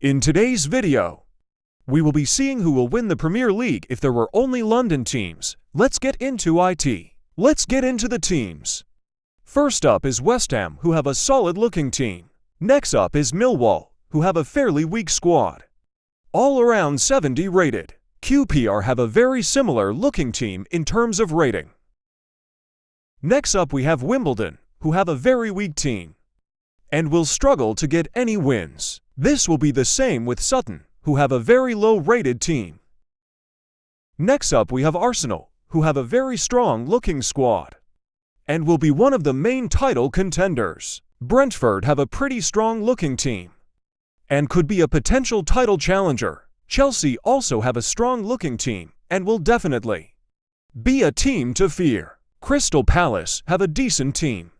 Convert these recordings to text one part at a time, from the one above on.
In today's video, we will be seeing who will win the Premier League if there were only London teams. Let's get into it. Let's get into the teams. First up is West Ham, who have a solid-looking team. Next up is Millwall, who have a fairly weak squad. All around 70 rated. QPR have a very similar-looking team in terms of rating. Next up we have Wimbledon, who have a very weak team and will struggle to get any wins. This will be the same with Sutton, who have a very low-rated team. Next up we have Arsenal, who have a very strong-looking squad and will be one of the main title contenders. Brentford have a pretty strong-looking team and could be a potential title challenger. Chelsea also have a strong-looking team and will definitely be a team to fear. Crystal Palace have a decent team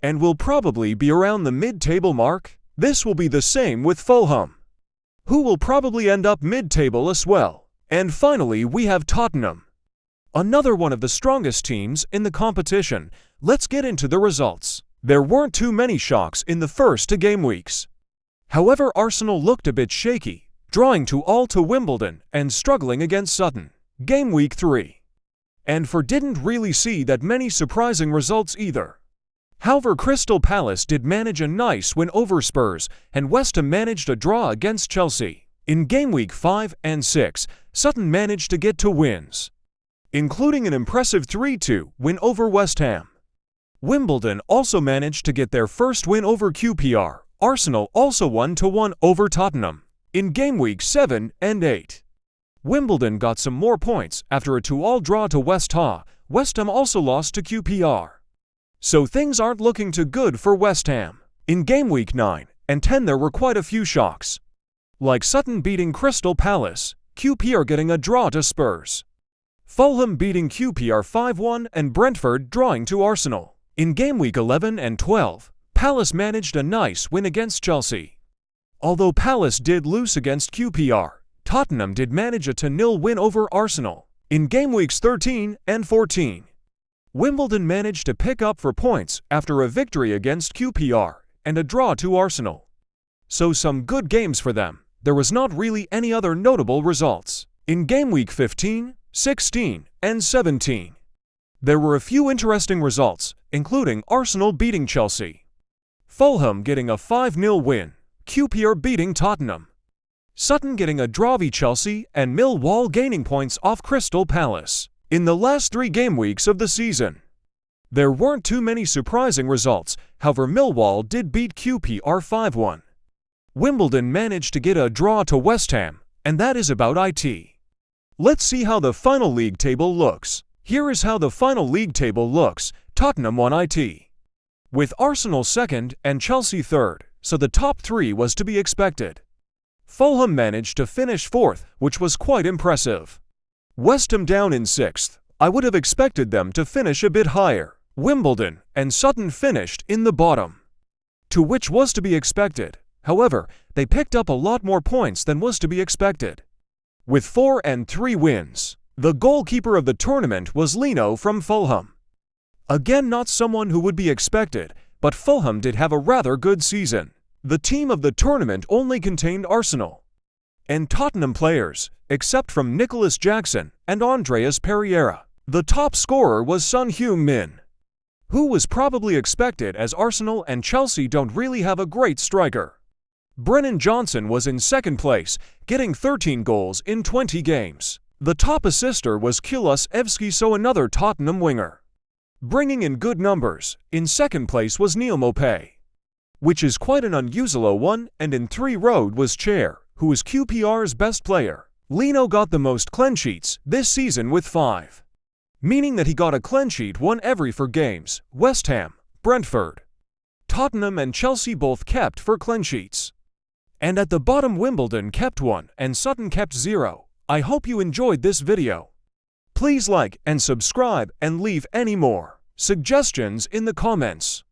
and will probably be around the mid-table mark. This will be the same with Fulham, who will probably end up mid-table as well. And finally, we have Tottenham, another one of the strongest teams in the competition. Let's get into the results. There weren't too many shocks in the first 2 game weeks. However, Arsenal looked a bit shaky, drawing 2-2 to Wimbledon and struggling against Sutton. Game week 3. And didn't really see that many surprising results either. However, Crystal Palace did manage a nice win over Spurs, and West Ham managed a draw against Chelsea. In game week 5 and 6, Sutton managed to get 2 wins, including an impressive 3-2 win over West Ham. Wimbledon also managed to get their first win over QPR. Arsenal also won 2-1 over Tottenham. In game week 7 and 8, Wimbledon got some more points after a 2-2 draw to West Ham. West Ham also lost to QPR. So things aren't looking too good for West Ham. In game week 9 and 10 there were quite a few shocks, like Sutton beating Crystal Palace, QPR getting a draw to Spurs, Fulham beating QPR 5-1 and Brentford drawing to Arsenal. In game week 11 and 12, Palace managed a nice win against Chelsea. Although Palace did lose against QPR, Tottenham did manage a 2-0 win over Arsenal. In game weeks 13 and 14, Wimbledon managed to pick up 4 points after a victory against QPR and a draw to Arsenal. So some good games for them. There was not really any other notable results. In game week 15, 16, and 17, there were a few interesting results, including Arsenal beating Chelsea, Fulham getting a 5-0 win, QPR beating Tottenham, Sutton getting a draw v Chelsea, and Millwall gaining points off Crystal Palace. In the last 3 game weeks of the season, there weren't too many surprising results. However, Millwall did beat QPR 5-1. Wimbledon managed to get a draw to West Ham, and that is about it. Let's see how the final league table looks. Here is how the final league table looks. Tottenham won it, with Arsenal 2nd and Chelsea 3rd, so the top 3 was to be expected. Fulham managed to finish 4th, which was quite impressive. West Ham down in 6th. I would have expected them to finish a bit higher. Wimbledon and Sutton finished in the bottom, to which was to be expected. However, they picked up a lot more points than was to be expected, with 4 and 3 wins. The goalkeeper of the tournament was Leno from Fulham. Again, not someone who would be expected, but Fulham did have a rather good season. The team of the tournament only contained Arsenal and Tottenham players, except from Nicholas Jackson and Andreas Pereira. The top scorer was Son Heung-min, who was probably expected as Arsenal and Chelsea don't really have a great striker. Brennan Johnson was in 2nd place, getting 13 goals in 20 games. The top assister was Kulusevski, so another Tottenham winger, bringing in good numbers. In 2nd place was Neal Maupay, which is quite an unusual one, and in 3 road was Chair, who was QPR's best player. Leno got the most clean sheets this season with 5, meaning that he got a clean sheet won every 4 games. West Ham, Brentford, Tottenham and Chelsea both kept 4 clean sheets. And at the bottom, Wimbledon kept 1 and Sutton kept 0. I hope you enjoyed this video. Please like and subscribe and leave any more suggestions in the comments.